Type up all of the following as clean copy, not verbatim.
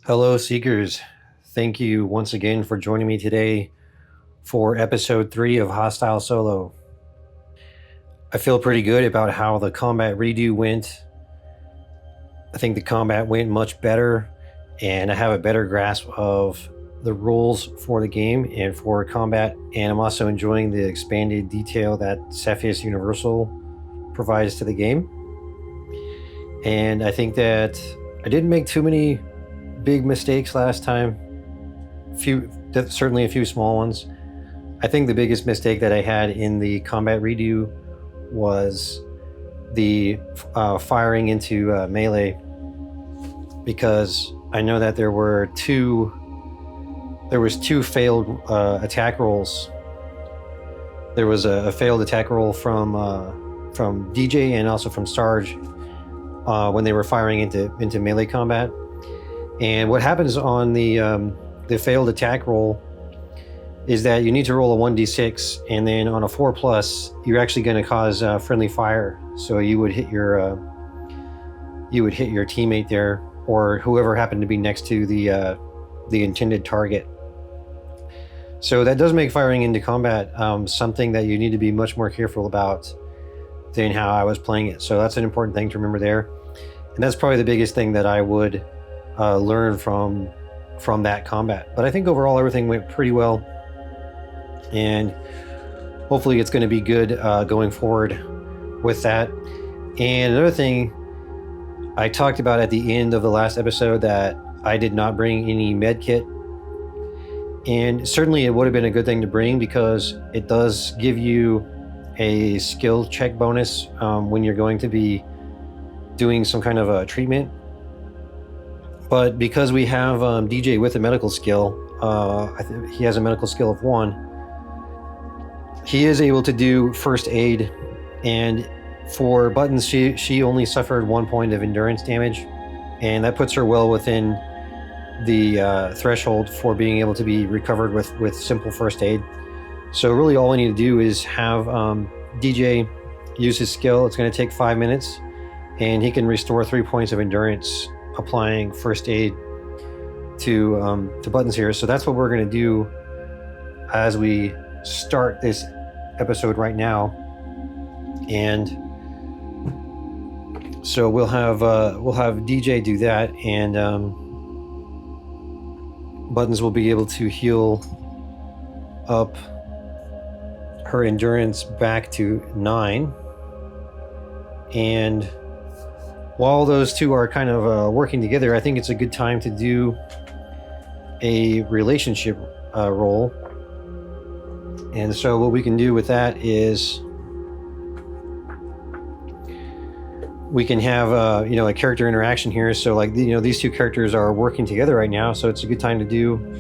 Hello, Seekers. Thank you once again for joining me today for episode 3 of Hostile Solo. I feel pretty good about how the combat redo went. I think the combat went much better, and I have a better grasp of the rules for the game and for combat, and I'm also enjoying the expanded detail that Cepheus Universal provides to the game. And I think that I didn't make too many big mistakes last time. Certainly a few small ones. I think the biggest mistake that I had in the combat redo was the firing into melee, because I know that there was two failed attack rolls. There was a failed attack roll from DJ and also from Sarge when they were firing into melee combat. And what happens on the failed attack roll is that you need to roll a 1d6, and then on a 4+, you're actually going to cause friendly fire. So you would hit your teammate there, or whoever happened to be next to the intended target. So that does make firing into combat something that you need to be much more careful about than how I was playing it. So that's an important thing to remember there, and that's probably the biggest thing that I would learn from that combat. But I think overall everything went pretty well, and hopefully it's going to be good going forward with that. And another thing I talked about at the end of the last episode, that I did not bring any med kit, and certainly it would have been a good thing to bring, because it does give you a skill check bonus when you're going to be doing some kind of a treatment. But because we have DJ with a medical skill, I think he has a medical skill of 1, he is able to do first aid. And for Buttons, she only suffered 1 point of endurance damage, and that puts her well within the threshold for being able to be recovered with simple first aid. So really all I need to do is have DJ use his skill. It's going to take 5 minutes, and he can restore 3 points of endurance applying first aid to Buttons here. So that's what we're going to do as we start this episode right now. And so we'll have DJ do that, and Buttons will be able to heal up her endurance back to 9. And while those two are kind of working together, I think it's a good time to do a relationship roll. And so what we can do with that is we can have a character interaction here. So these two characters are working together right now, so it's a good time to do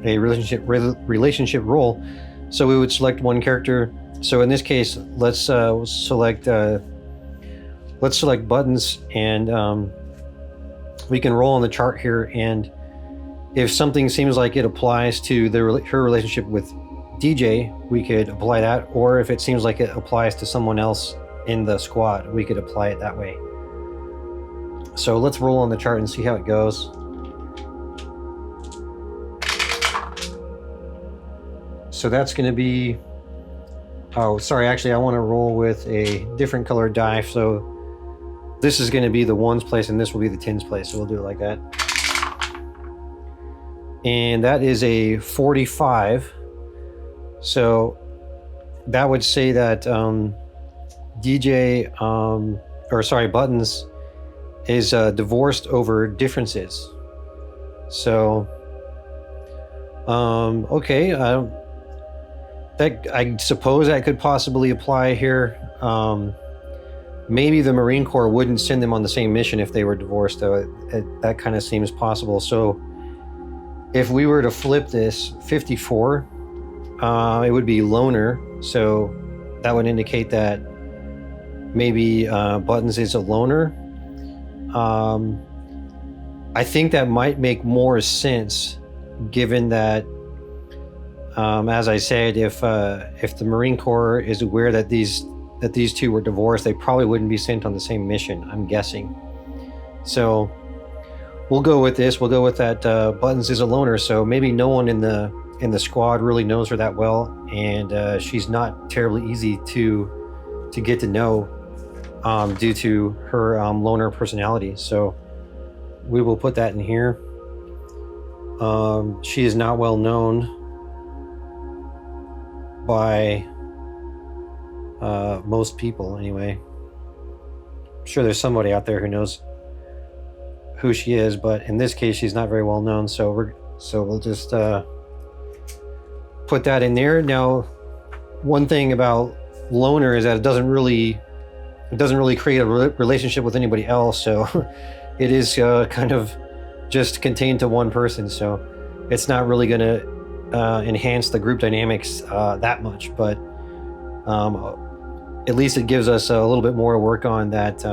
a relationship roll. So we would select one character. So in this case, let's select Buttons, and we can roll on the chart here, and if something seems like it applies to her relationship with DJ, we could apply that, or if it seems like it applies to someone else in the squad, we could apply it that way. So let's roll on the chart and see how it goes. So that's going to be, actually I want to roll with a different colored die. So this is going to be the 1's place, and this will be the 10's place. So we'll do it like that. And that is a 45. So that would say that Buttons is divorced over differences. So, okay. I suppose that could possibly apply here. Maybe the Marine Corps wouldn't send them on the same mission if they were divorced, though. That kind of seems possible. So if we were to flip this 54, it would be loner. So that would indicate that maybe Buttons is a loner. I think that might make more sense, given that, as I said, if the Marine Corps is aware that these two were divorced, they probably wouldn't be sent on the same mission, I'm guessing. So we'll go with this. We'll go with that. Buttons is a loner, so maybe no one in the squad really knows her that well, and she's not terribly easy to get to know due to her loner personality. So we will put that in here. She is not well known by most people, anyway. I'm sure there's somebody out there who knows who she is, but in this case, she's not very well known. So we'll just put that in there. Now, one thing about loner is that it doesn't really create a relationship with anybody else. So it is kind of just contained to one person. So it's not really going to enhance the group dynamics that much, but at least it gives us a little bit more to work on. That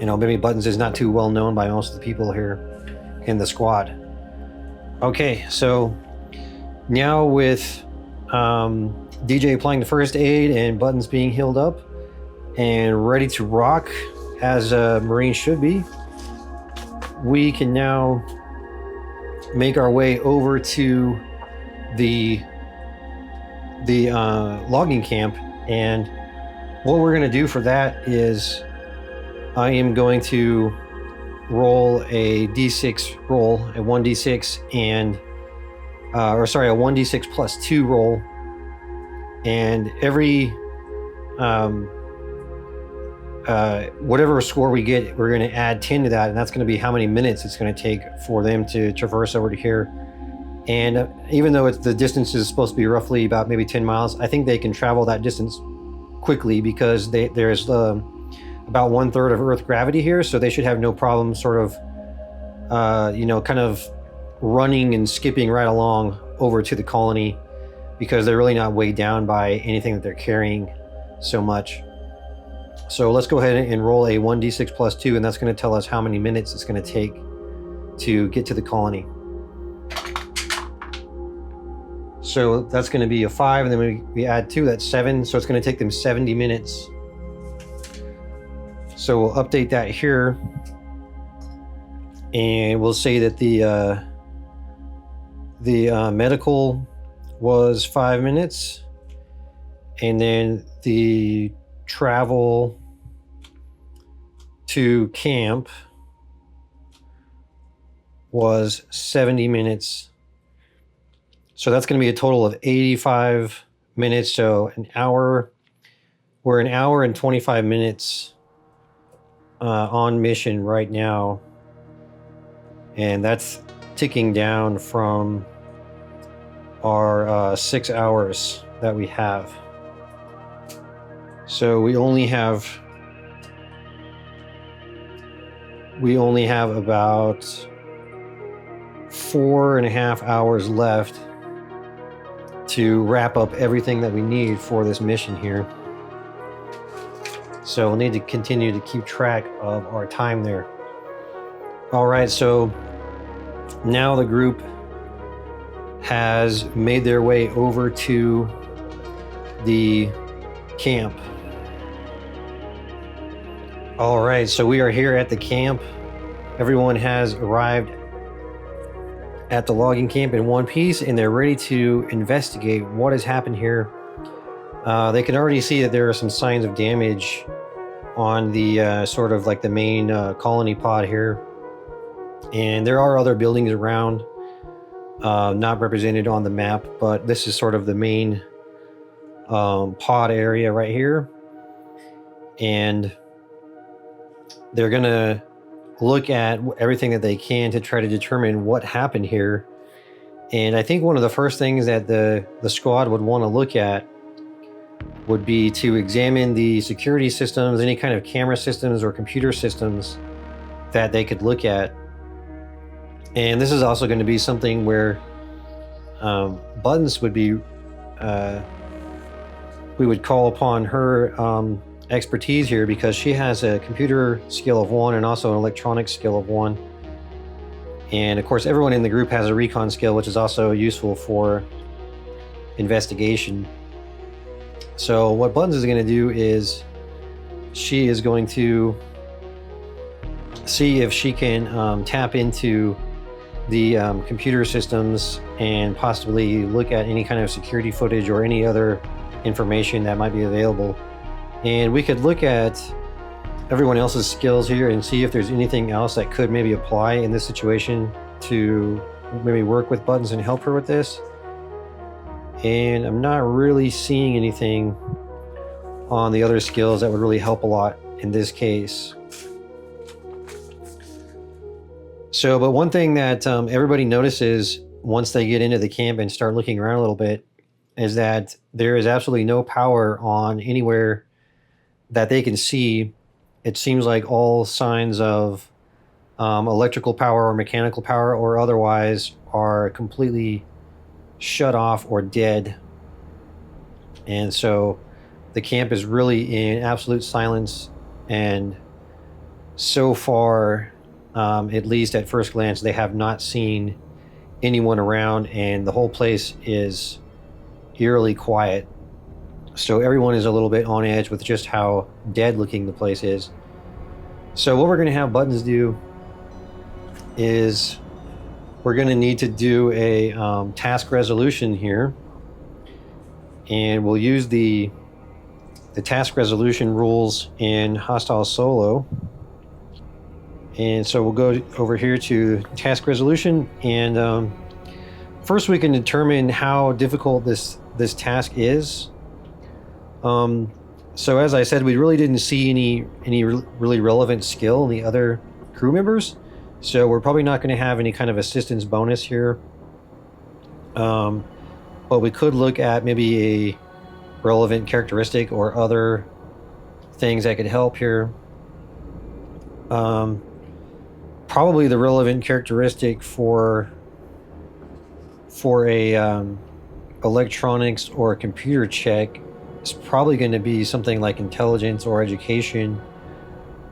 maybe Buttons is not too well known by most of the people here in the squad. Okay, so now with DJ applying the first aid and Buttons being healed up and ready to rock as a Marine should be, we can now make our way over to the logging camp. And what we're going to do for that is I am going to roll a d6 roll, a 1d6 and a 1d6 plus 2 roll, and every whatever score we get, we're going to add 10 to that, and that's going to be how many minutes it's going to take for them to traverse over to here. And even though the distance is supposed to be roughly about maybe 10 miles, I think they can travel that distance quickly because there's about 1/3 of Earth gravity here, so they should have no problem sort of kind of running and skipping right along over to the colony, because they're really not weighed down by anything that they're carrying so much. So let's go ahead and roll a 1d6 plus 2, and that's going to tell us how many minutes it's going to take to get to the colony. So that's going to be a 5, and then we add 2, that's 7. So it's going to take them 70 minutes. So we'll update that here, and we'll say that the medical was 5 minutes, and then the travel to camp was 70 minutes. So that's going to be a total of 85 minutes. So an hour, we're an hour and 25 minutes on mission right now. And that's ticking down from our 6 hours that we have. So we only have about 4.5 hours left to wrap up everything that we need for this mission here. So we'll need to continue to keep track of our time there. All right, so now the group has made their way over to the camp. All right, so we are here at the camp. Everyone has arrived at the logging camp in one piece, and they're ready to investigate what has happened here. They can already see that there are some signs of damage on the sort of like the main colony pod here. And there are other buildings around, not represented on the map, but this is sort of the main pod area right here. And they're gonna look at everything that they can to try to determine what happened here. And I think one of the first things that the squad would want to look at would be to examine the security systems, any kind of camera systems or computer systems that they could look at. And this is also going to be something where Buttons would be, we would call upon her expertise here, because she has a computer skill of 1 and also an electronics skill of 1. And of course, everyone in the group has a recon skill, which is also useful for investigation. So what Buttons is going to do is she is going to see if she can tap into the computer systems and possibly look at any kind of security footage or any other information that might be available. And we could look at everyone else's skills here and see if there's anything else that could maybe apply in this situation to maybe work with Buttons and help her with this. And I'm not really seeing anything on the other skills that would really help a lot in this case. So, but one thing that everybody notices once they get into the camp and start looking around a little bit is that there is absolutely no power on anywhere that they can see. It seems like all signs of electrical power or mechanical power or otherwise are completely shut off or dead. And so the camp is really in absolute silence, and so far, at least at first glance, they have not seen anyone around, and the whole place is eerily quiet. So everyone is a little bit on edge with just how dead looking the place is. So what we're going to have Buttons do is we're going to need to do a task resolution here, and we'll use the task resolution rules in Hostile Solo. And so we'll go over here to task resolution, and first we can determine how difficult this task is. So as I said, we really didn't see any really relevant skill in the other crew members, so we're probably not going to have any kind of assistance bonus here. But we could look at maybe a relevant characteristic or other things that could help here. Probably the relevant characteristic for a electronics or a computer check is probably going to be something like intelligence or education,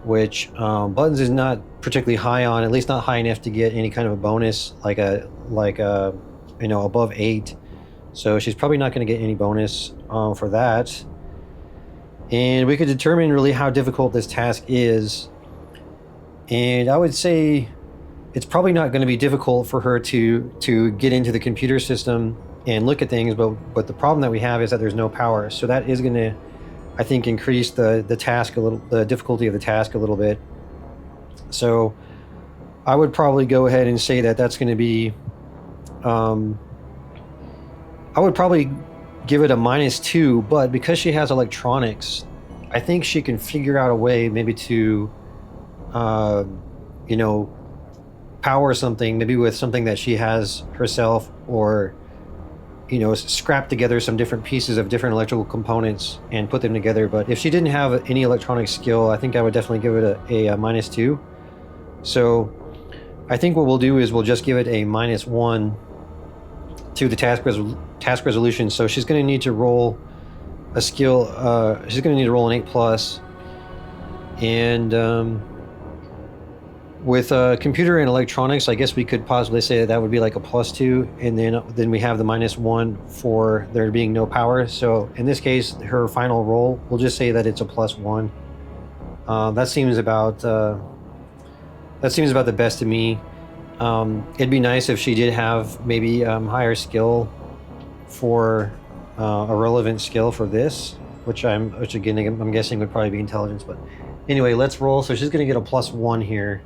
which Buttons is not particularly high on, at least not high enough to get any kind of a bonus like a above 8. So she's probably not going to get any bonus for that. And we could determine really how difficult this task is. And I would say it's probably not going to be difficult for her to get into the computer system and look at things, but the problem that we have is that there's no power. So that is going to, I think, increase the task a little, the difficulty of the task a little bit. So I would probably go ahead and say that that's going to be, I would probably give it a -2, but because she has electronics, I think she can figure out a way maybe to, power something, maybe with something that she has herself, or, scrap together some different pieces of different electrical components and put them together. But if she didn't have any electronic skill, I think I would definitely give it a -2. So I think what we'll do is we'll just give it a -1 to the task resolution. So she's going to need to roll a skill. She's going to need to roll an 8+, and with computer and electronics, I guess we could possibly say that would be like a +2, and then we have the -1 for there being no power. So in this case, her final roll, we'll just say that it's a +1. That seems about the best to me. It'd be nice if she did have maybe higher skill for a relevant skill for this, which again I'm guessing would probably be intelligence. But anyway, let's roll. So she's going to get a +1 here,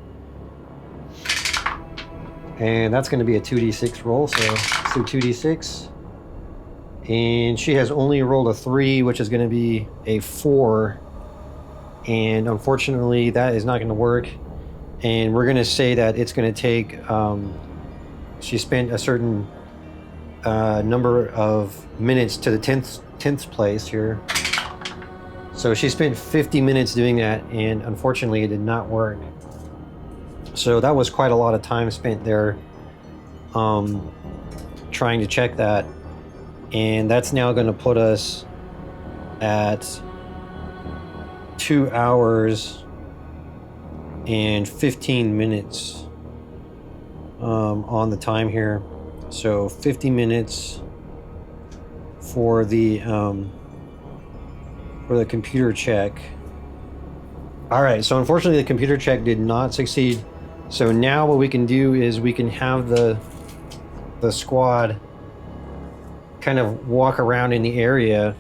and that's going to be a 2d6 roll. So let's do 2d6, and she has only rolled a 3, which is going to be a 4, and unfortunately that is not going to work. And we're going to say that it's going to take, she spent a certain number of minutes to the 10th place here. So she spent 50 minutes doing that, and unfortunately it did not work. So that was quite a lot of time spent there trying to check that. And that's now going to put us at 2 hours and 15 minutes on the time here. So 50 minutes for the computer check, All right, so unfortunately the computer check did not succeed. So now what we can do is we can have the squad kind of walk around in the area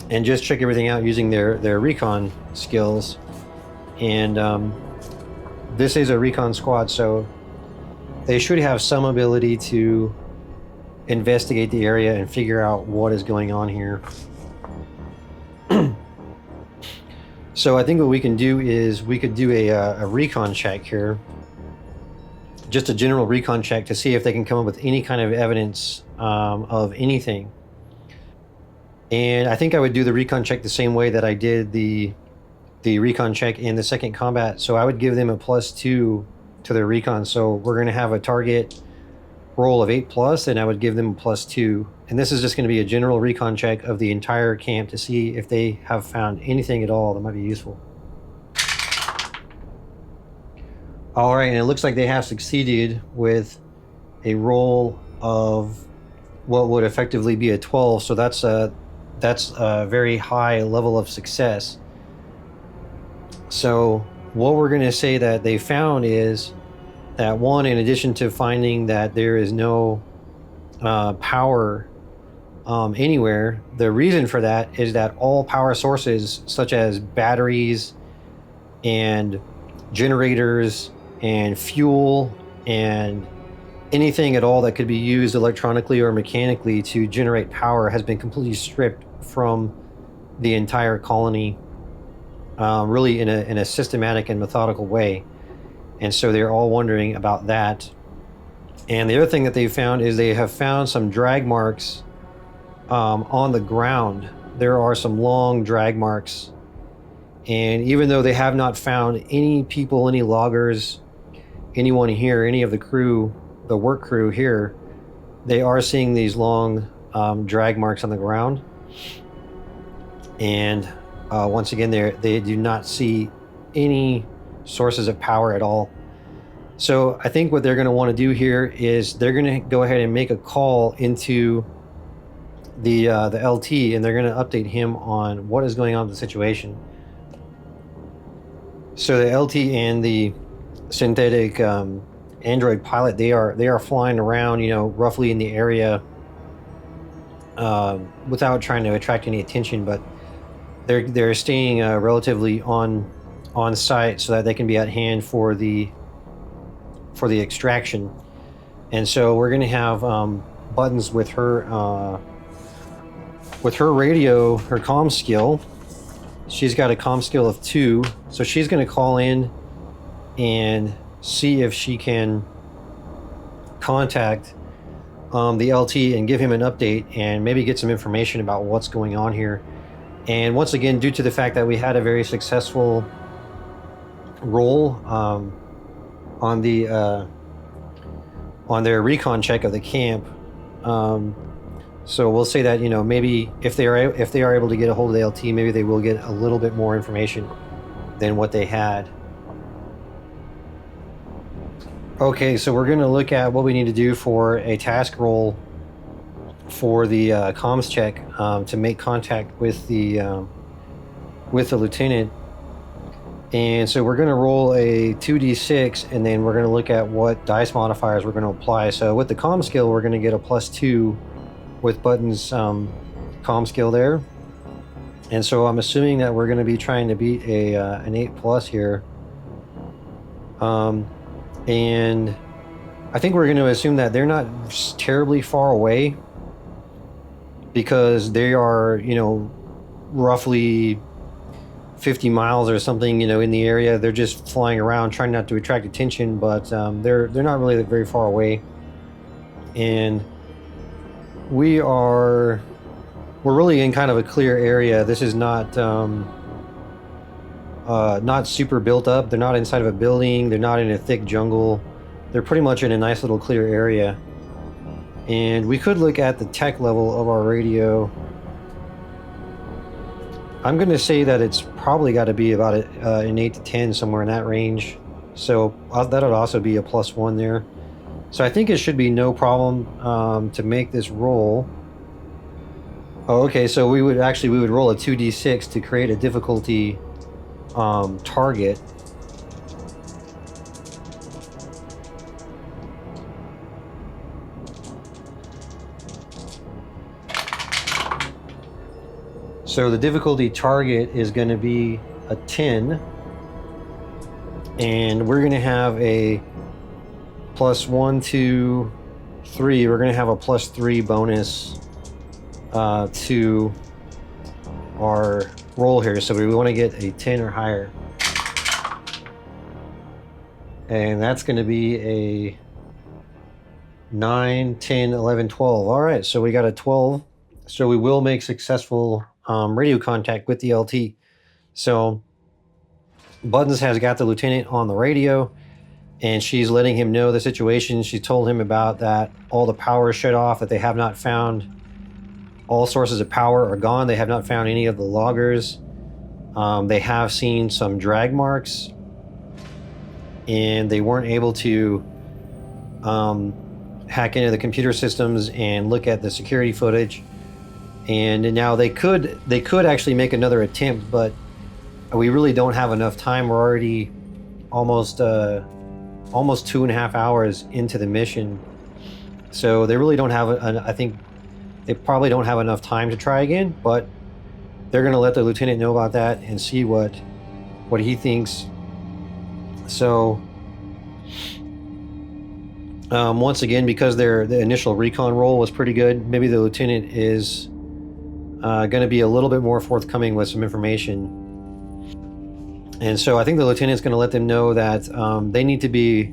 and just check everything out using their recon skills. And this is a recon squad, so they should have some ability to investigate the area and figure out what is going on here. So I think what we can do is we could do a recon check here, just a general recon check to see if they can come up with any kind of evidence of anything. And I think I would do the recon check the same way that I did the recon check in the second combat. So I would give them a +2 to their recon. So we're going to have a target roll of 8+, and I would give them a +2. And this is just going to be a general recon check of the entire camp to see if they have found anything at all that might be useful. All right, and it looks like they have succeeded with a roll of what would effectively be a 12. So that's a very high level of success. So what we're going to say that they found is that, one, in addition to finding that there is no power anywhere, the reason for that is that all power sources such as batteries and generators and fuel and anything at all that could be used electronically or mechanically to generate power has been completely stripped from the entire colony, really in a systematic and methodical way. And so they're all wondering about that. And the other thing that they found is they have found some drag marks on the ground. There are some long drag marks. And even though they have not found any people, any loggers, anyone here, any of the crew, the work crew here, they are seeing these long drag marks on the ground. And once again, they do not see any sources of power at all. So I think what they're going to want to do here is they're going to go ahead and make a call into the LT, and they're going to update him on what is going on with the situation. So the LT and the synthetic android pilot, they are flying around, roughly in the area without trying to attract any attention, but they're staying relatively on site so that they can be at hand for the extraction. And so we're going to have Buttons with her radio, her comm skill. She's got a comm skill of 2, so she's going to call in and see if she can contact the LT and give him an update and maybe get some information about what's going on here. And once again, due to the fact that we had a very successful roll on their recon check of the camp, so we'll say that maybe if they are able to get a hold of the LT, maybe they will get a little bit more information than what they had. Okay, so we're going to look at what we need to do for a task roll for the comms check to make contact with the lieutenant. And so we're going to roll a 2d6, and then we're going to look at what dice modifiers we're going to apply. So with the comm skill, we're going to get a +2 with Button's comm skill there. And so I'm assuming that we're going to be trying to beat an 8+ here. And I think we're going to assume that they're not terribly far away, because they are, roughly 50 miles or something, in the area. They're just flying around, trying not to attract attention, but they're not really very far away. And we're really in kind of a clear area. This is not super built up. They're not inside of a building. They're not in a thick jungle. They're pretty much in a nice little clear area. And we could look at the tech level of our radio. I'm going to say that it's probably got to be about an 8 to 10, somewhere in that range. So that would also be a +1 there. So I think it should be no problem to make this roll. Oh, okay, so we would roll a 2d6 to create a difficulty target. So the difficulty target is going to be a 10, and we're going to have a +1, 2, 3. We're going to have a +3 bonus to our roll here. So we want to get a 10 or higher, and that's going to be a 9, 10, 11, 12. All right, so we got a 12. So we will make successful radio contact with the LT. So Buttons has got the lieutenant on the radio, and she's letting him know the situation. She told him about that all the power is shut off, that they have not found, all sources of power are gone. They have not found any of the loggers. They have seen some drag marks, and they weren't able to hack into the computer systems and look at the security footage. And now they could actually make another attempt, but we really don't have enough time. We're already almost 2.5 hours into the mission, so they really don't have I think they probably don't have enough time to try again. But they're going to let the lieutenant know about that and see what he thinks. So once again, because the initial recon roll was pretty good, maybe the lieutenant is going to be a little bit more forthcoming with some information. And so I think the lieutenant's going to let them know that they need to be,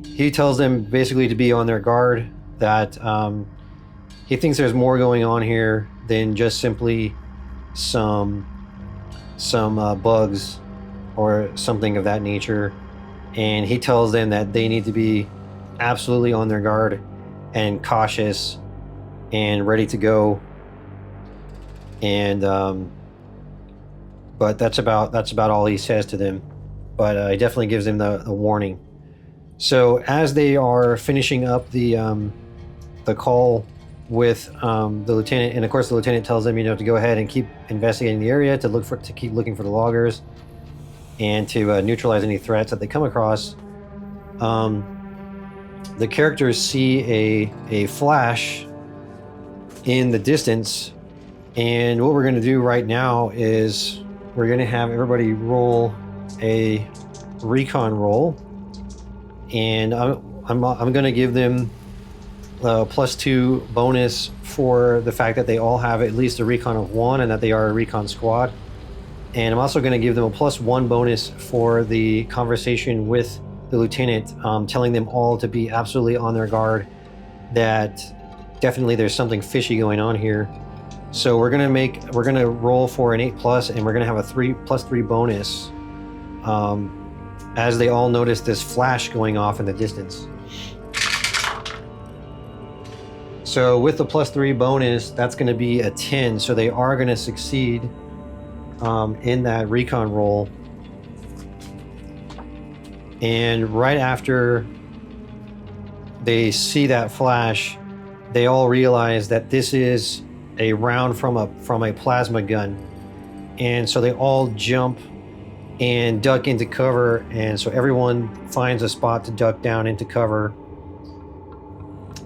he tells them basically to be on their guard, that he thinks there's more going on here than just simply some bugs or something of that nature. And he tells them that they need to be absolutely on their guard and cautious and ready to go. And but that's about all he says to them. But he definitely gives them the warning. So as they are finishing up the call with the lieutenant, and of course the lieutenant tells them, to go ahead and keep investigating the area, to keep looking for the loggers, and to neutralize any threats that they come across. The characters see a flash in the distance, and what we're going to do right now is we're going to have everybody roll a recon roll, and I'm going to give them a +2 bonus for the fact that they all have at least a recon of 1 and that they are a recon squad. And I'm also going to give them a +1 bonus for the conversation with the lieutenant, telling them all to be absolutely on their guard, that definitely there's something fishy going on here. So we're gonna roll for an 8+, and we're gonna have a +3 bonus as they all notice this flash going off in the distance. So with the +3 bonus, that's going to be a 10. So they are going to succeed in that recon roll. And right after they see that flash, they all realize that this is a round from a plasma gun. And so they all jump and duck into cover. And so everyone finds a spot to duck down into cover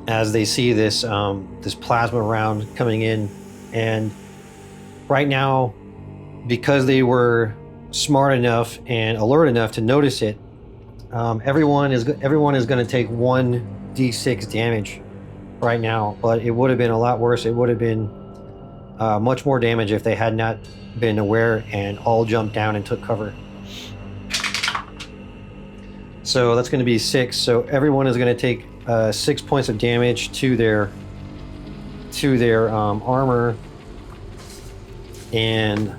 as they see this this plasma round coming in. And right now, because they were smart enough and alert enough to notice it, everyone is going to take 1d6 damage right now. But it would have been a lot worse. It would have been much more damage if they had not been aware and all jumped down and took cover. So that's going to be 6. So everyone is going to take 6 points of damage to their armor. And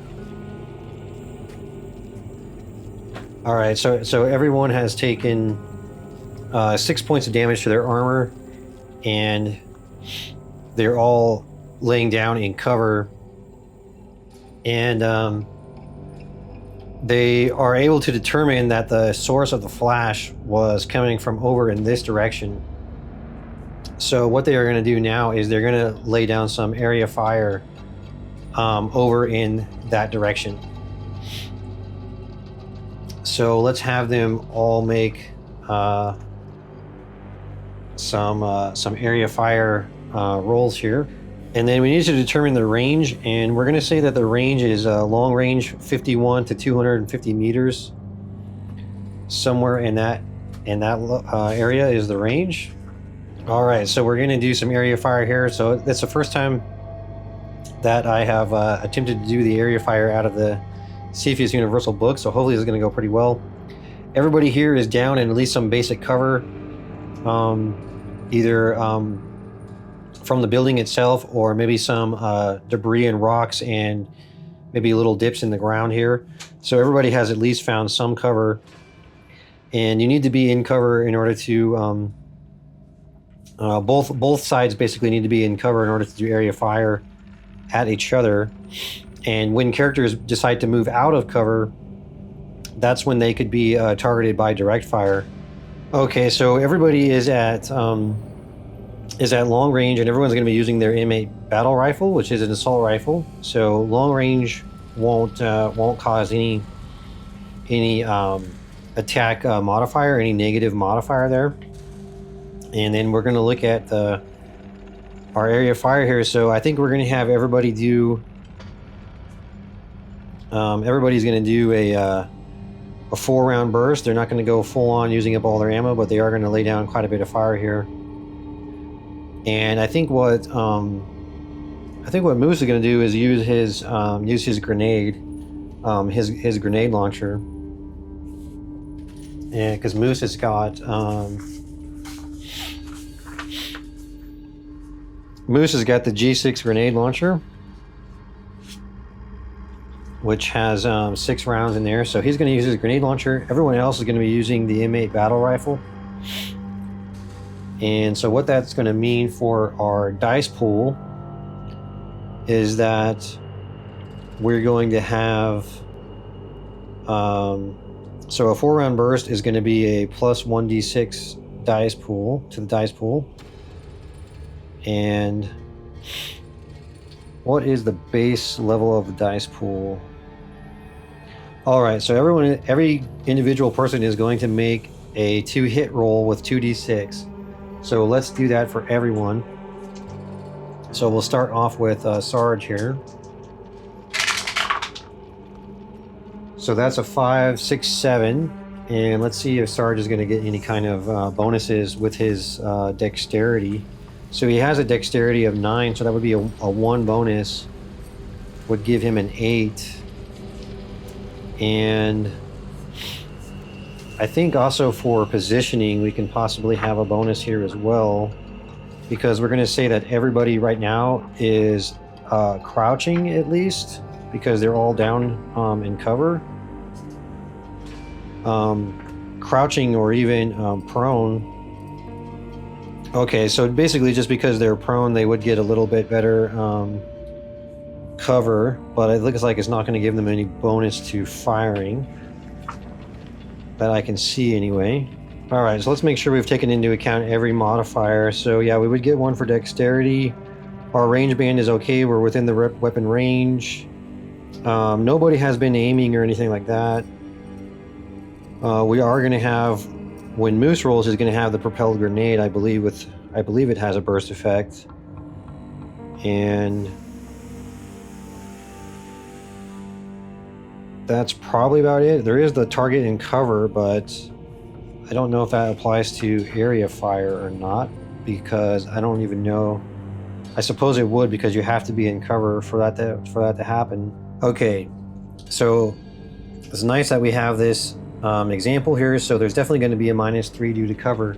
all right, so everyone has taken 6 points of damage to their armor, and they're all laying down in cover. And they are able to determine that the source of the flash was coming from over in this direction. So what they are going to do now is they're going to lay down some area fire over in that direction. So let's have them all make some area fire rolls here. And then we need to determine the range, and we're going to say that the range is long range 51 to 250 meters. Somewhere in that area is the range. All right, so we're going to do some area fire here. So that's the first time that I have attempted to do the area fire out of the CFIUS Universal book, so hopefully this is going to go pretty well. Everybody here is down in at least some basic cover, either from the building itself, or maybe some debris and rocks and maybe little dips in the ground here. So everybody has at least found some cover, and you need to be in cover in order to both sides basically need to be in cover in order to do area fire at each other. And when characters decide to move out of cover, that's when they could be targeted by direct fire. Okay, so everybody is at long range, and everyone's going to be using their inmate battle rifle, which is an assault rifle. So long range won't cause any attack modifier, any negative modifier there. And then we're going to look at our area fire here. So I think we're going to have everybody do. Everybody's going to do a 4-round burst. They're not going to go full on using up all their ammo, but they are going to lay down quite a bit of fire here. And I think what Moose is going to do is use his grenade, his grenade launcher. And because Moose has got the G6 grenade launcher, which has 6 rounds in there. So he's going to use his grenade launcher. Everyone else is going to be using the inmate battle rifle. And so what that's going to mean for our dice pool is that we're going to have so a 4-round burst is going to be a plus 1d6 dice pool to the dice pool. And what is the base level of the dice pool? All right, so every individual person is going to make a 2-hit roll with 2d6. So let's do that for everyone. So we'll start off with Sarge here. So that's a 5, 6, 7. And let's see if Sarge is going to get any kind of bonuses with his dexterity. So he has a dexterity of 9, so that would be a 1 bonus, would give him an 8. And I think also for positioning, we can possibly have a bonus here as well, because we're going to say that everybody right now is crouching at least, because they're all down in cover. Crouching or even prone. Okay, so basically just because they're prone, they would get a little bit better cover, but it looks like it's not going to give them any bonus to firing that I can see anyway. All right, so let's make sure we've taken into account every modifier. So yeah, we would get 1 for dexterity. Our range band is okay. We're within the weapon range. Nobody has been aiming or anything like that. We are going to have, when Moose rolls, is going to have the propelled grenade, I believe it has a burst effect. And that's probably about it. There is the target and cover, but I don't know if that applies to area fire or not, because I don't even know. I suppose it would, because you have to be in cover for that to happen. Okay, so it's nice that we have this example here. So there's definitely going to be a -3 due to cover.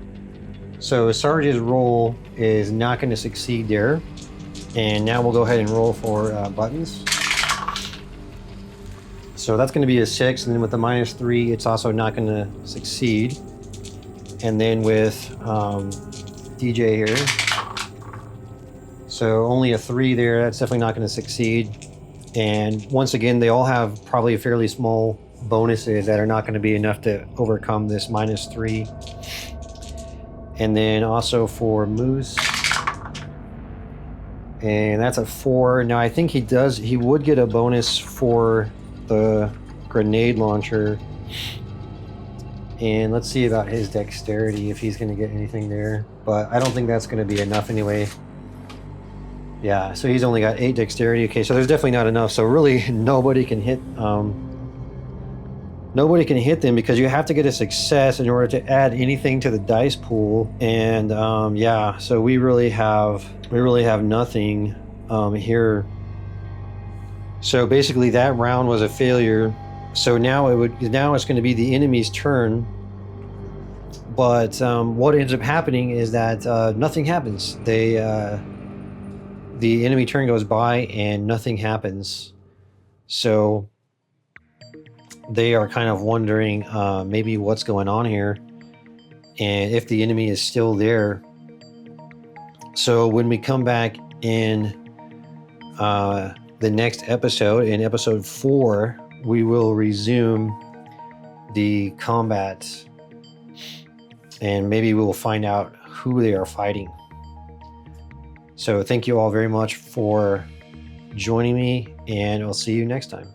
So Sarge's roll is not going to succeed there. And now we'll go ahead and roll for buttons. So that's going to be a 6, and then with the -3, it's also not going to succeed. And then with DJ here, so only a 3 there, that's definitely not going to succeed. And once again, they all have probably fairly small bonuses that are not going to be enough to overcome this -3. And then also for Moose, and that's a 4. Now I think he would get a bonus for the grenade launcher, And let's see about his dexterity, if he's going to get anything there. But I don't think that's going to be enough anyway. Yeah, so he's only got 8 dexterity. Okay, so there's definitely not enough. So really, nobody can hit them, because you have to get a success in order to add anything to the dice pool. And yeah, so we really have nothing here. So basically, that round was a failure. So now it's going to be the enemy's turn. But what ends up happening is that nothing happens. The enemy turn goes by and nothing happens. So they are kind of wondering maybe what's going on here, and if the enemy is still there. So when we come back in the next episode, in episode 4, we will resume the combat, and maybe we will find out who they are fighting. So thank you all very much for joining me, and I'll see you next time.